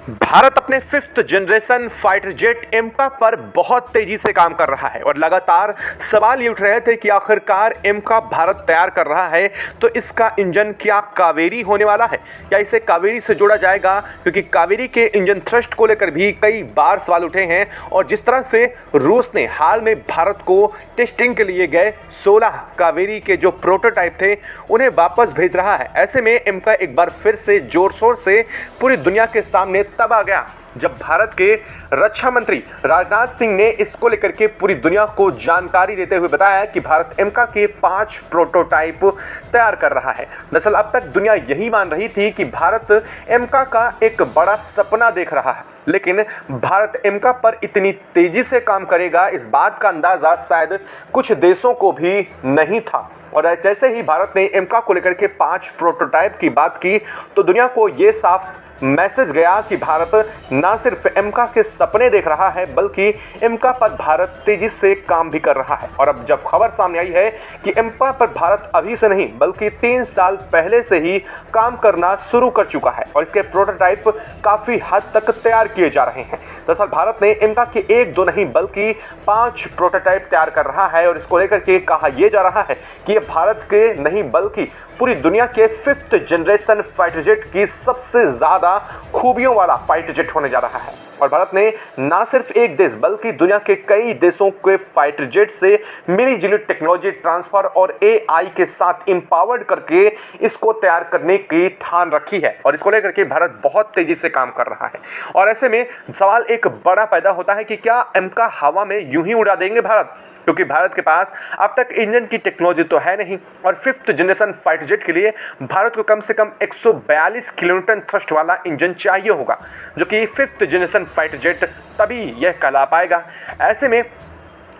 भारत अपने fifth generation fighter jet एमका पर बहुत तेजी से काम कर रहा है और लगातार सवाल ये उठ रहे थे कि आखिरकार एमका भारत तैयार कर रहा है तो इसका इंजन क्या कावेरी होने वाला है या इसे कावेरी से जोड़ा जाएगा, क्योंकि कावेरी के इंजन थ्रस्ट को लेकर भी कई बार सवाल उठे हैं। और जिस तरह से रूस ने हाल में भारत को टेस्टिंग के लिए गए 16 कावेरी के जो प्रोटोटाइप थे उन्हें वापस भेज रहा है, ऐसे में एमका एक बार फिर से जोर शोर से पूरी दुनिया के सामने तब आ गया जब भारत के रक्षा मंत्री राजनाथ सिंह ने इसको लेकर के पूरी दुनिया को जानकारी देते हुए बताया कि भारत एमका के 5 प्रोटोटाइप तैयार कर रहा है। दरअसल अब तक दुनिया यही मान रही थी कि भारत एमका का एक बड़ा सपना देख रहा है, लेकिन भारत एमका पर इतनी तेजी से काम करेगा इस बात का अंदाजा शायद कुछ देशों को भी नहीं था। और जैसे ही भारत ने एमका को लेकर के 5 प्रोटोटाइप की बात की तो दुनिया को ये साफ मैसेज गया कि भारत ना सिर्फ एमका के सपने देख रहा है बल्कि एमका पर भारत तेजी से काम भी कर रहा है। और अब जब खबर सामने आई है कि एमका पर भारत अभी से नहीं बल्कि 3 साल पहले से ही काम करना शुरू कर चुका है और इसके प्रोटोटाइप काफ़ी हद तक तैयार किए जा रहे हैं। दरअसल भारत ने एमका के 1-2 नहीं बल्कि 5 प्रोटोटाइप तैयार कर रहा है और इसको लेकर के कहा यह जा रहा है कि ये भारत के नहीं बल्कि पूरी दुनिया के 5th जनरेशन फाइटर जेट की सबसे ज़्यादा खूबियों वाला फाइटर जेट होने जा रहा है। और भारत ने ना सिर्फ एक देश बल्कि दुनिया के कई देशों के फाइटर जेट से मिली जुली टेक्नोलॉजी ट्रांसफर और एआई के साथ एम्पावर्ड करके इसको तैयार करने की ठान रखी है और इसको लेकर के भारत बहुत तेजी से काम कर रहा है। और ऐसे में सवाल एक बड़ा पैदा होता है कि क्या एमका हवा में यूं ही उड़ा देंगे भारत, क्योंकि भारत के पास अब तक इंजन की टेक्नोलॉजी तो है नहीं और 5th जनरेशन फाइटर जेट के लिए भारत को कम से कम 142 किलोन्यूटन थ्रस्ट वाला इंजन चाहिए होगा, जो कि 5th जनरेशन फाइटर जेट तभी यह कहला पाएगा। ऐसे में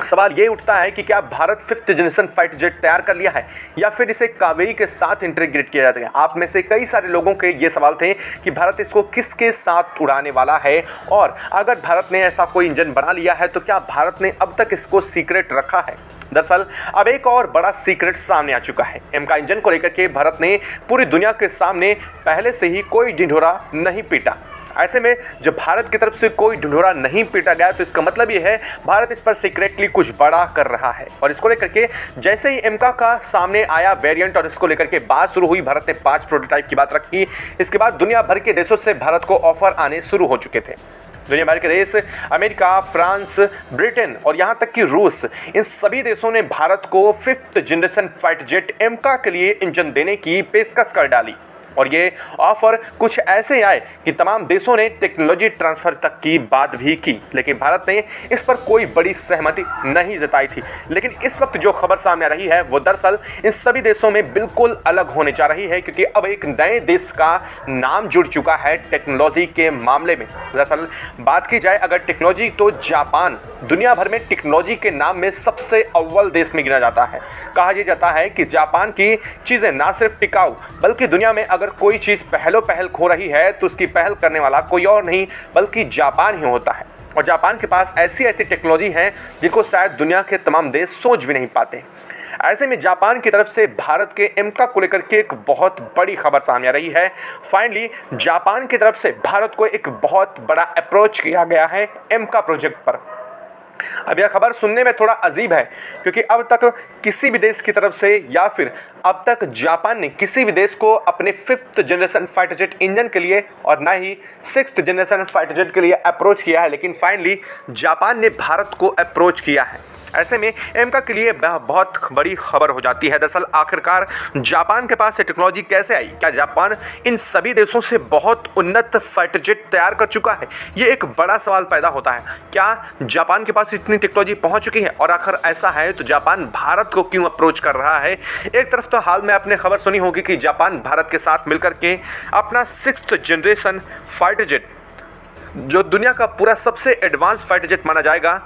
सवाल ये उठता है कि क्या Bharat 5th generation fighter jet तैयार कर लिया है या फिर इसे कावेरी के साथ इंटीग्रेट किया जाएगा। आप में से कई सारे लोगों के ये सवाल थे कि भारत इसको किसके साथ उड़ाने वाला है और अगर भारत ने ऐसा कोई इंजन बना लिया है तो क्या भारत ने अब तक इसको सीक्रेट रखा है। दरअसल अब एक और बड़ा सीक्रेट सामने आ चुका है। एमका इंजन को लेकर के भारत ने पूरी दुनिया के सामने पहले से ही कोई ढिंढोरा नहीं पीटा। ऐसे में जब भारत की तरफ से कोई ढिंढोरा नहीं पीटा गया तो इसका मतलब ये है भारत इस पर सीक्रेटली कुछ बड़ा कर रहा है। और इसको लेकर के जैसे ही एमका का सामने आया वेरिएंट और इसको लेकर के बात शुरू हुई, भारत ने 5 प्रोटोटाइप की बात रखी। इसके बाद दुनिया भर के देशों से भारत को ऑफर आने शुरू हो चुके थे। दुनिया भर के देश अमेरिका, फ्रांस, ब्रिटेन और यहाँ तक कि रूस, इन सभी देशों ने भारत को 5th जनरेशन फाइटर जेट एमका के लिए इंजन देने की पेशकश कर डाली। और ये ऑफर कुछ ऐसे आए कि तमाम देशों ने टेक्नोलॉजी ट्रांसफ़र तक की बात भी की, लेकिन भारत ने इस पर कोई बड़ी सहमति नहीं जताई थी। लेकिन इस वक्त जो खबर सामने आ रही है वो दरअसल इन सभी देशों में बिल्कुल अलग होने जा रही है, क्योंकि अब एक नए देश का नाम जुड़ चुका है टेक्नोलॉजी के मामले में। दरअसल बात की जाए अगर टेक्नोलॉजी तो जापान दुनिया भर में टेक्नोलॉजी के नाम में सबसे अव्वल देश में गिना जाता है। कहा यह जाता है कि जापान की चीज़ें ना सिर्फ टिकाऊ बल्कि दुनिया में अगर कोई चीज़ पहल खो रही है तो उसकी पहल करने वाला कोई और नहीं बल्कि जापान ही होता है। और जापान के पास ऐसी ऐसी टेक्नोलॉजी है जिनको शायद दुनिया के तमाम देश सोच भी नहीं पाते। ऐसे में जापान की तरफ से भारत के एमका को लेकर के एक बहुत बड़ी खबर सामने आ रही है। फाइनली जापान की तरफ से भारत को एक बहुत बड़ा अप्रोच किया गया है एमका प्रोजेक्ट पर। अब यह खबर सुनने में थोड़ा अजीब है, क्योंकि अब तक किसी भी देश की तरफ से या फिर अब तक जापान ने किसी भी देश को अपने 5th generation fighter jet engine के लिए और ना ही 6th जनरेशन फाइटर जेट के लिए अप्रोच किया है, लेकिन फाइनली जापान ने भारत को अप्रोच किया है। ऐसे में एमका के लिए बहुत बड़ी खबर हो जाती है। दरअसल आखिरकार जापान के पास ये टेक्नोलॉजी कैसे आई? क्या जापान इन सभी देशों से बहुत उन्नत फाइटर जेट तैयार कर चुका है? ये एक बड़ा सवाल पैदा होता है। क्या जापान के पास इतनी टेक्नोलॉजी पहुंच चुकी है? और अगर ऐसा है तो जापान भारत को क्यों अप्रोच कर रहा है? एक तरफ तो हाल में आपने खबर सुनी होगी कि जापान भारत के साथ मिलकर के अपना 6th जनरेशन फाइटर जेट, जो दुनिया का पूरा सबसे एडवांस फाइटर जेट माना जाएगा,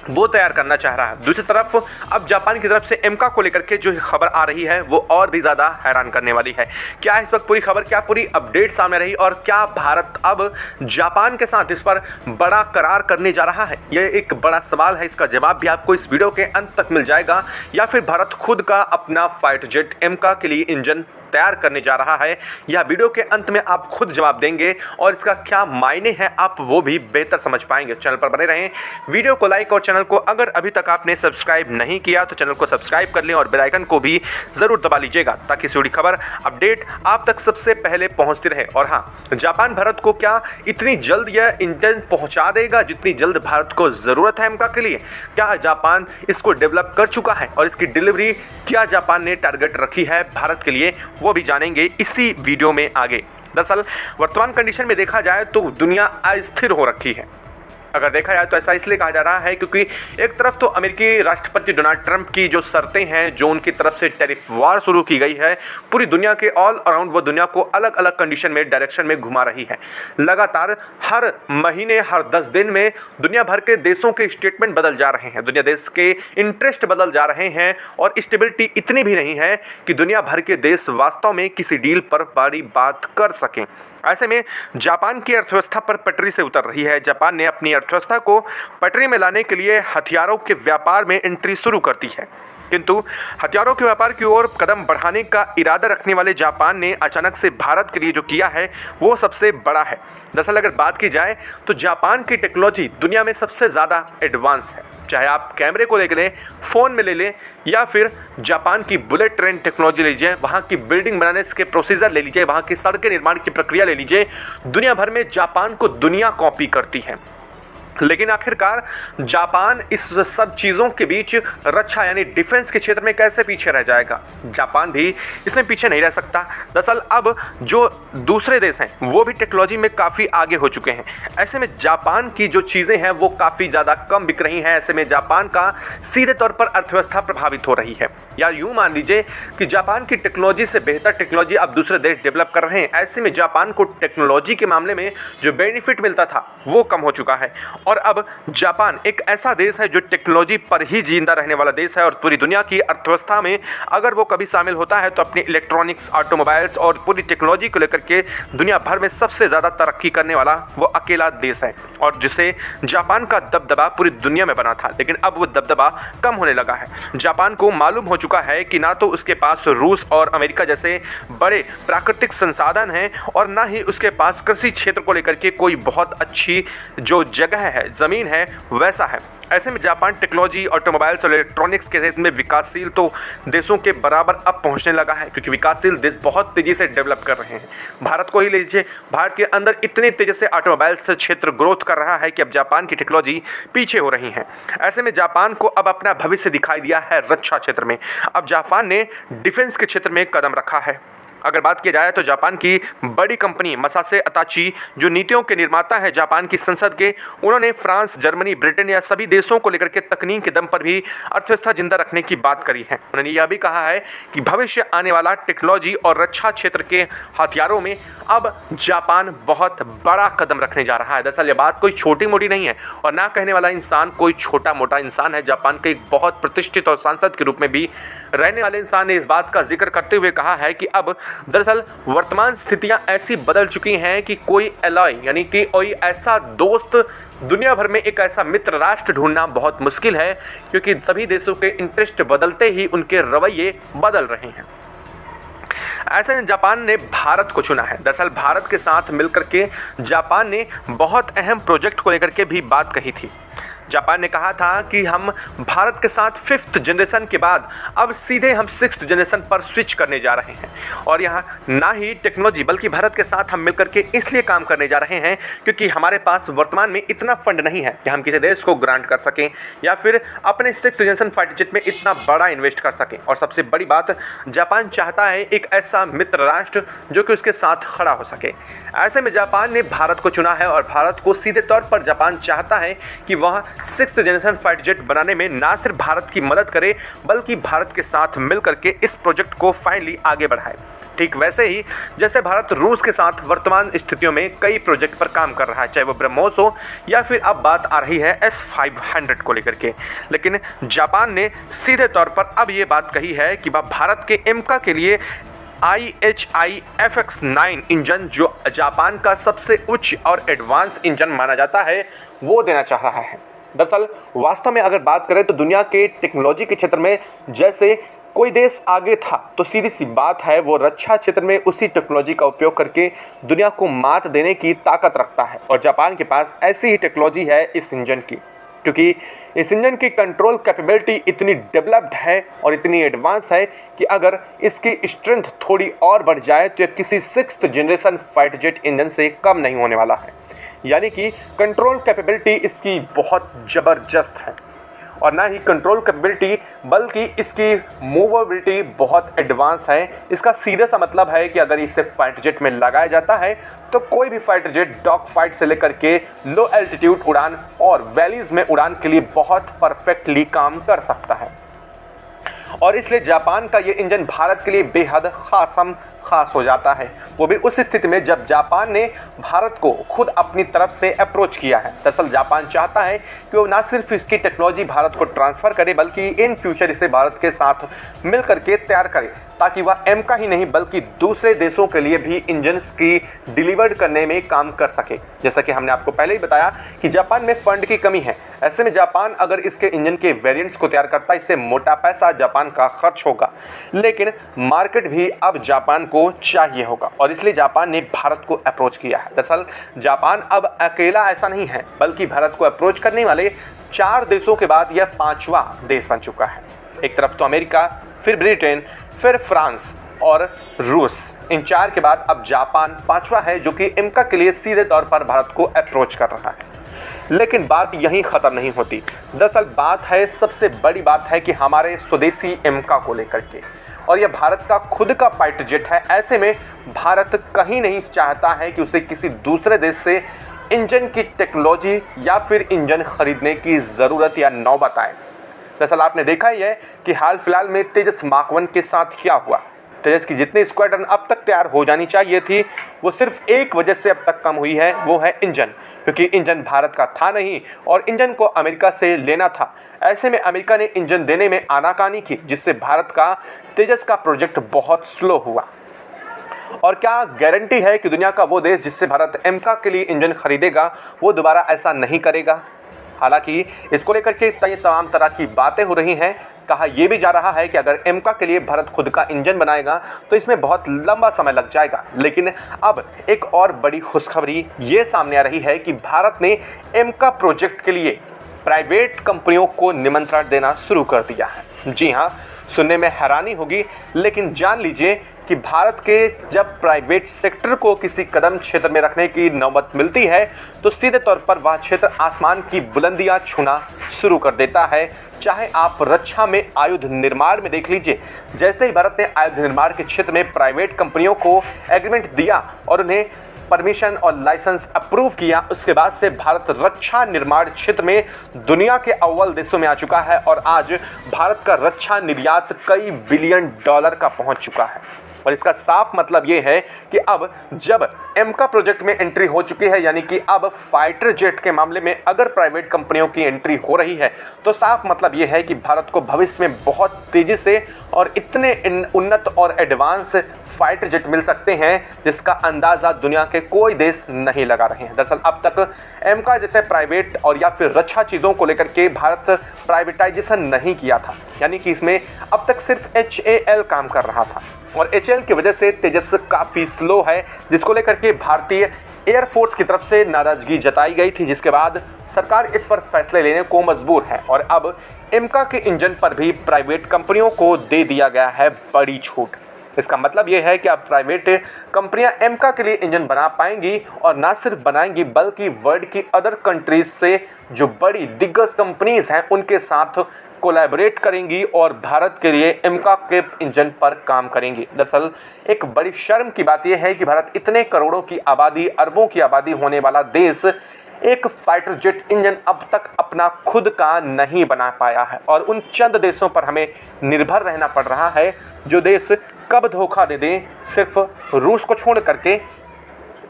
वो तैयार करना चाह रहा है। दूसरी तरफ अब जापान की तरफ से एमका को लेकर के जो खबर आ रही है वो और भी ज़्यादा हैरान करने वाली है। क्या इस वक्त पूरी खबर, क्या पूरी अपडेट सामने रही और क्या भारत अब जापान के साथ इस पर बड़ा करार करने जा रहा है? यह एक बड़ा सवाल है। इसका जवाब भी आपको इस वीडियो के अंत तक मिल जाएगा, या फिर भारत खुद का अपना फाइटर जेट एमका के लिए इंजन तैयार करने जा रहा है, यह वीडियो के अंत में आप खुद जवाब देंगे और इसका क्या मायने हैं आप वो भी बेहतर समझ पाएंगे। चैनल पर बने रहें, वीडियो को लाइक और चैनल को अगर अभी तक आपने सब्सक्राइब नहीं किया तो चैनल को सब्सक्राइब कर लें और बेल आइकन को भी ज़रूर दबा लीजिएगा ताकि जुड़ी खबर अपडेट आप तक सबसे पहले पहुंचती रहे। और हाँ, जापान भारत को क्या इतनी जल्द यह इंजन पहुंचा देगा जितनी जल्द भारत को ज़रूरत है एमका के लिए? क्या जापान इसको डेवलप कर चुका है और इसकी डिलीवरी क्या जापान ने टारगेट रखी है भारत के लिए, वो भी जानेंगे इसी वीडियो में आगे। दरअसल वर्तमान कंडीशन में देखा जाए तो दुनिया अस्थिर हो रखी है। अगर देखा जाए तो ऐसा इसलिए कहा जा रहा है क्योंकि एक तरफ तो अमेरिकी राष्ट्रपति डोनाल्ड ट्रंप की जो शर्तें हैं, जो उनकी तरफ से टैरिफ वार शुरू की गई है, पूरी दुनिया के ऑल अराउंड वो दुनिया को अलग अलग कंडीशन में डायरेक्शन में घुमा रही है। लगातार हर महीने हर 10 दिन में दुनिया भर के देशों के स्टेटमेंट बदल जा रहे हैं, दुनिया देश के इंटरेस्ट बदल जा रहे हैं और स्टेबिलिटी इतनी भी नहीं है कि दुनिया भर के देश वास्तव में किसी डील पर बड़ी बात कर सकें। ऐसे में जापान की अर्थव्यवस्था पर पटरी से उतर रही है। जापान ने अपनी अर्थव्यवस्था को पटरी में लाने के लिए हथियारों के व्यापार में एंट्री शुरू कर दी है, किंतु हथियारों के व्यापार की ओर कदम बढ़ाने का इरादा रखने वाले जापान ने अचानक से भारत के लिए जो किया है वो सबसे बड़ा है। दरअसल अगर बात की जाए तो जापान की टेक्नोलॉजी दुनिया में सबसे ज़्यादा एडवांस है। चाहे आप कैमरे को ले लें, फ़ोन में ले लें या फिर जापान की बुलेट ट्रेन टेक्नोलॉजी ले लीजिए, वहाँ की बिल्डिंग बनाने के प्रोसीजर ले लीजिए, वहाँ की सड़कें निर्माण की प्रक्रिया ले लीजिए, दुनिया भर में जापान को दुनिया कॉपी करती है। लेकिन आखिरकार जापान इस सब चीज़ों के बीच रक्षा यानी डिफेंस के क्षेत्र में कैसे पीछे रह जाएगा? जापान भी इसमें पीछे नहीं रह सकता। दरअसल अब जो दूसरे देश हैं वो भी टेक्नोलॉजी में काफ़ी आगे हो चुके हैं। ऐसे में जापान की जो चीज़ें हैं वो काफ़ी ज़्यादा कम बिक रही हैं। ऐसे में जापान का सीधे तौर पर अर्थव्यवस्था प्रभावित हो रही है। या यूँ मान लीजिए कि जापान की टेक्नोलॉजी से बेहतर टेक्नोलॉजी अब दूसरे देश डेवलप कर रहे हैं। ऐसे में जापान को टेक्नोलॉजी के मामले में जो बेनिफिट मिलता था वो कम हो चुका है और अब जापान एक ऐसा देश है जो टेक्नोलॉजी पर ही जिंदा रहने वाला देश है और पूरी दुनिया की अर्थव्यवस्था में अगर वो कभी शामिल होता है तो अपनी इलेक्ट्रॉनिक्स, ऑटोमोबाइल्स और पूरी टेक्नोलॉजी को लेकर के दुनिया भर में सबसे ज़्यादा तरक्की करने वाला वो अकेला देश है और जिसे जापान का दबदबा पूरी दुनिया में बना था। लेकिन अब वो दबदबा कम होने लगा है। जापान को मालूम हो चुका है कि ना तो उसके पास रूस और अमेरिका जैसे बड़े प्राकृतिक संसाधन हैं और ना ही उसके पास कृषि क्षेत्र को लेकर के कोई बहुत अच्छी जो जगह है, ज़मीन है, वैसा है। ऐसे में जापान टेक्नोलॉजी, ऑटोमोबाइल्स और इलेक्ट्रॉनिक्स के क्षेत्र में विकासशील तो देशों के बराबर अब पहुंचने लगा है क्योंकि विकासशील देश बहुत तेज़ी से डेवलप कर रहे हैं। भारत को ही ले लीजिए, भारत के अंदर इतनी तेज़ी से ऑटोमोबाइल्स क्षेत्र ग्रोथ कर रहा है कि अब जापान की टेक्नोलॉजी पीछे हो रही है। ऐसे में जापान को अब अपना भविष्य दिखाई दिया है रक्षा क्षेत्र में। अब जापान ने डिफेंस के क्षेत्र में कदम रखा है। अगर बात की जाए तो जापान की बड़ी कंपनी मसासे अताची जो नीतियों के निर्माता है जापान की संसद के, उन्होंने फ्रांस, जर्मनी, ब्रिटेन या सभी देशों को लेकर के तकनीक के दम पर भी अर्थव्यवस्था जिंदा रखने की बात करी है। उन्होंने यह भी कहा है कि भविष्य आने वाला टेक्नोलॉजी और रक्षा क्षेत्र के हथियारों में अब जापान बहुत बड़ा कदम रखने जा रहा है। दरअसल यह बात कोई छोटी मोटी नहीं है और ना कहने वाला इंसान कोई छोटा मोटा इंसान है। जापान के एक बहुत प्रतिष्ठित और सांसद के रूप में भी रहने वाले इंसान ने इस बात का जिक्र करते हुए कहा है कि अब दरअसल वर्तमान स्थितियां ऐसी बदल चुकी हैं कि कोई एलॉय यानी कि कोई ऐसा दोस्त दुनिया भर में, एक ऐसा मित्र राष्ट्र ढूंढना बहुत मुश्किल है क्योंकि सभी देशों के इंटरेस्ट बदलते ही उनके रवैये बदल रहे हैं। ऐसे में जापान ने भारत को चुना है। दरअसल भारत के साथ मिलकर के जापान ने बहुत अहम प्रोजेक्ट को लेकर के भी बात कही थी। जापान ने कहा था कि हम भारत के साथ 5th जनरेशन के बाद अब सीधे हम 6th जनरेशन पर स्विच करने जा रहे हैं और यहाँ ना ही टेक्नोलॉजी बल्कि भारत के साथ हम मिलकर के इसलिए काम करने जा रहे हैं क्योंकि हमारे पास वर्तमान में इतना फंड नहीं है कि हम किसी देश को ग्रांट कर सकें या फिर अपने 6th जनरेशन फाइटर जेट में इतना बड़ा इन्वेस्ट कर सकें। और सबसे बड़ी बात, जापान चाहता है एक ऐसा मित्र राष्ट्र जो कि उसके साथ खड़ा हो सके। ऐसे में जापान ने भारत को चुना है और भारत को सीधे तौर पर जापान चाहता है कि वह 6th जनरेशन फाइटर जेट बनाने में ना सिर्फ भारत की मदद करे बल्कि भारत के साथ मिलकर के इस प्रोजेक्ट को फाइनली आगे बढ़ाए। ठीक वैसे ही जैसे भारत रूस के साथ वर्तमान स्थितियों में कई प्रोजेक्ट पर काम कर रहा है, चाहे वो ब्रह्मोस हो या फिर अब बात आ रही है S-500 को लेकर के। लेकिन जापान ने सीधे तौर पर अब ये बात कही है कि वह भारत के एमका के लिए IHI FX9 इंजन, जो जापान का सबसे उच्च और एडवांस इंजन माना जाता है, वो देना चाह रहा है। दरअसल वास्तव में अगर बात करें तो दुनिया के टेक्नोलॉजी के क्षेत्र में जैसे कोई देश आगे था तो सीधी सी बात है वो रक्षा क्षेत्र में उसी टेक्नोलॉजी का उपयोग करके दुनिया को मात देने की ताकत रखता है। और जापान के पास ऐसी ही टेक्नोलॉजी है इस इंजन की, क्योंकि इस इंजन की कंट्रोल कैपेबिलिटी इतनी डेवलप्ड है और इतनी एडवांस है कि अगर इसकी स्ट्रेंथ थोड़ी और बढ़ जाए तो यह किसी 6th generation fighter jet engine से कम नहीं होने वाला है। यानी कि कंट्रोल कैपेबिलिटी इसकी बहुत ज़बरदस्त है, और ना ही कंट्रोल कैपेबिलिटी बल्कि इसकी मूवेबिलिटी बहुत एडवांस है। इसका सीधा सा मतलब है कि अगर इसे फाइटर जेट में लगाया जाता है तो कोई भी फाइटर जेट डॉग फाइट से लेकर के लो एल्टीट्यूड उड़ान और वैलीज में उड़ान के लिए बहुत परफेक्टली काम कर सकता है। और इसलिए जापान का ये इंजन भारत के लिए बेहद खास हो जाता है, वो भी उस स्थिति में जब जापान ने भारत को खुद अपनी तरफ से अप्रोच किया है। दरअसल जापान चाहता है कि वो ना सिर्फ इसकी टेक्नोलॉजी भारत को ट्रांसफ़र करे बल्कि इन फ्यूचर इसे भारत के साथ मिल करके तैयार करे, ताकि वह एमका ही नहीं बल्कि दूसरे देशों के लिए भी इंजन्स की डिलीवर्ड करने में काम कर सके। जैसा कि हमने आपको पहले ही बताया कि जापान में फंड की कमी है, ऐसे में जापान अगर इसके इंजन के वेरिएंट्स को तैयार करता है इससे मोटा पैसा जापान का खर्च होगा, लेकिन मार्केट भी अब जापान को चाहिए होगा और इसलिए जापान ने भारत को अप्रोच किया है। दरअसल जापान अब अकेला ऐसा नहीं है बल्कि भारत को अप्रोच करने वाले 4 देशों के बाद यह 5वां देश बन चुका है। एक तरफ तो अमेरिका, फिर ब्रिटेन, फिर फ्रांस और रूस, इन 4 के बाद अब जापान 5वां है जो कि एमका के लिए सीधे तौर पर भारत को अप्रोच कर रहा है। लेकिन बात यहीं ख़त्म नहीं होती। दरअसल बात है, सबसे बड़ी बात है कि हमारे स्वदेशी एमका को लेकर के, और यह भारत का खुद का फाइटर जेट है। ऐसे में भारत कहीं नहीं चाहता है कि उसे किसी दूसरे देश से इंजन की टेक्नोलॉजी या फिर इंजन खरीदने की ज़रूरत या नौबत आए। दरअसल आपने देखा ही है कि हाल फिलहाल में तेजस मार्क 1 के साथ क्या हुआ। तेजस की जितनी स्क्वाड्रन अब तक तैयार हो जानी चाहिए थी वो सिर्फ एक वजह से अब तक कम हुई है, वो है इंजन, क्योंकि इंजन भारत का था नहीं और इंजन को अमेरिका से लेना था। ऐसे में अमेरिका ने इंजन देने में आनाकानी की, जिससे भारत का तेजस का प्रोजेक्ट बहुत स्लो हुआ। और क्या गारंटी है कि दुनिया का वो देश जिससे भारत एमका के लिए इंजन खरीदेगा वो दोबारा ऐसा नहीं करेगा। हालांकि इसको लेकर के तमाम तरह की बातें हो रही हैं। कहा यह भी जा रहा है कि अगर एमका के लिए भारत खुद का इंजन बनाएगा तो इसमें बहुत लंबा समय लग जाएगा। लेकिन अब एक और बड़ी खुशखबरी ये सामने आ रही है कि भारत ने एमका प्रोजेक्ट के लिए प्राइवेट कंपनियों को निमंत्रण देना शुरू कर दिया है। जी हाँ, सुनने में हैरानी होगी, लेकिन जान लीजिए कि भारत के जब प्राइवेट सेक्टर को किसी कदम क्षेत्र में रखने की नौबत मिलती है तो सीधे तौर पर वह क्षेत्र आसमान की बुलंदियां छूना शुरू कर देता है। चाहे आप रक्षा में आयुध निर्माण में देख लीजिए, जैसे ही भारत ने आयुध निर्माण के क्षेत्र में प्राइवेट कंपनियों को एग्रीमेंट दिया और उन्हें परमिशन और लाइसेंस अप्रूव किया, उसके बाद से भारत रक्षा निर्माण क्षेत्र में दुनिया के अव्वल देशों में आ चुका है और आज भारत का रक्षा निर्यात कई बिलियन डॉलर का पहुंच चुका है। और इसका साफ मतलब ये है कि अब जब एमका प्रोजेक्ट में एंट्री हो चुकी है, यानी कि अब फाइटर जेट के मामले में अगर प्राइवेट कंपनियों की एंट्री हो रही है तो साफ मतलब ये है कि भारत को भविष्य में बहुत तेज़ी से और इतने उन्नत और एडवांस फाइटर जेट मिल सकते हैं जिसका अंदाज़ा दुनिया के कोई देश नहीं लगा रहे हैं। दरअसल अब तक एमका जैसे प्राइवेट और या फिर रक्षा चीज़ों को लेकर के भारत प्राइवेटाइजेशन नहीं किया था, यानी कि इसमें अब तक सिर्फ HAL काम कर रहा था और HAL की वजह से तेजस काफ़ी स्लो है, जिसको लेकर के भारतीय एयरफोर्स की तरफ से नाराज़गी जताई गई थी, जिसके बाद सरकार इस पर फैसले लेने को मजबूर है और अब एमका के इंजन पर भी प्राइवेट कंपनियों को दे दिया गया है बड़ी छूट। इसका मतलब ये है कि अब प्राइवेट कंपनियां एमका के लिए इंजन बना पाएंगी और ना सिर्फ बनाएंगी बल्कि वर्ल्ड की अदर कंट्रीज से जो बड़ी दिग्गज कंपनीज हैं उनके साथ कोलैबोरेट करेंगी और भारत के लिए एमका के इंजन पर काम करेंगी। दरअसल एक बड़ी शर्म की बात यह है कि भारत इतने करोड़ों की आबादी, अरबों की आबादी होने वाला देश एक फाइटर जेट इंजन अब तक अपना खुद का नहीं बना पाया है और उन चंद देशों पर हमें निर्भर रहना पड़ रहा है जो देश कब धोखा दे दें, सिर्फ रूस को छोड़ करके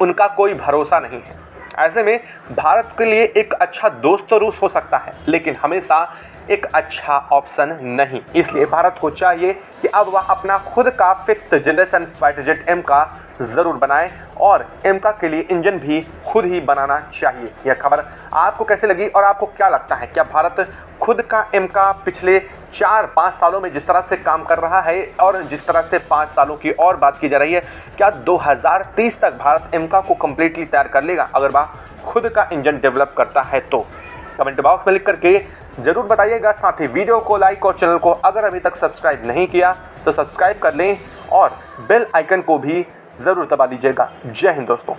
उनका कोई भरोसा नहीं है। ऐसे में भारत के लिए एक अच्छा दोस्त तो रूस हो सकता है, लेकिन हमेशा एक अच्छा ऑप्शन नहीं। इसलिए भारत को चाहिए कि अब वह अपना खुद का 5th जनरेशन फाइटर जेट एमका ज़रूर बनाए और एमका के लिए इंजन भी खुद ही बनाना चाहिए। यह खबर आपको कैसे लगी और आपको क्या लगता है, क्या भारत खुद का एमका पिछले 4-5 सालों में जिस तरह से काम कर रहा है और जिस तरह से 5 सालों की और बात की जा रही है, क्या 2030 तक भारत एमका को कंप्लीटली तैयार कर लेगा अगर वह खुद का इंजन डेवलप करता है तो? कमेंट बॉक्स में लिख करके जरूर बताइएगा। साथ ही वीडियो को लाइक और चैनल को अगर अभी तक सब्सक्राइब नहीं किया तो सब्सक्राइब कर लें और बेल आइकन को भी ज़रूर दबा लीजिएगा। जय हिंद दोस्तों।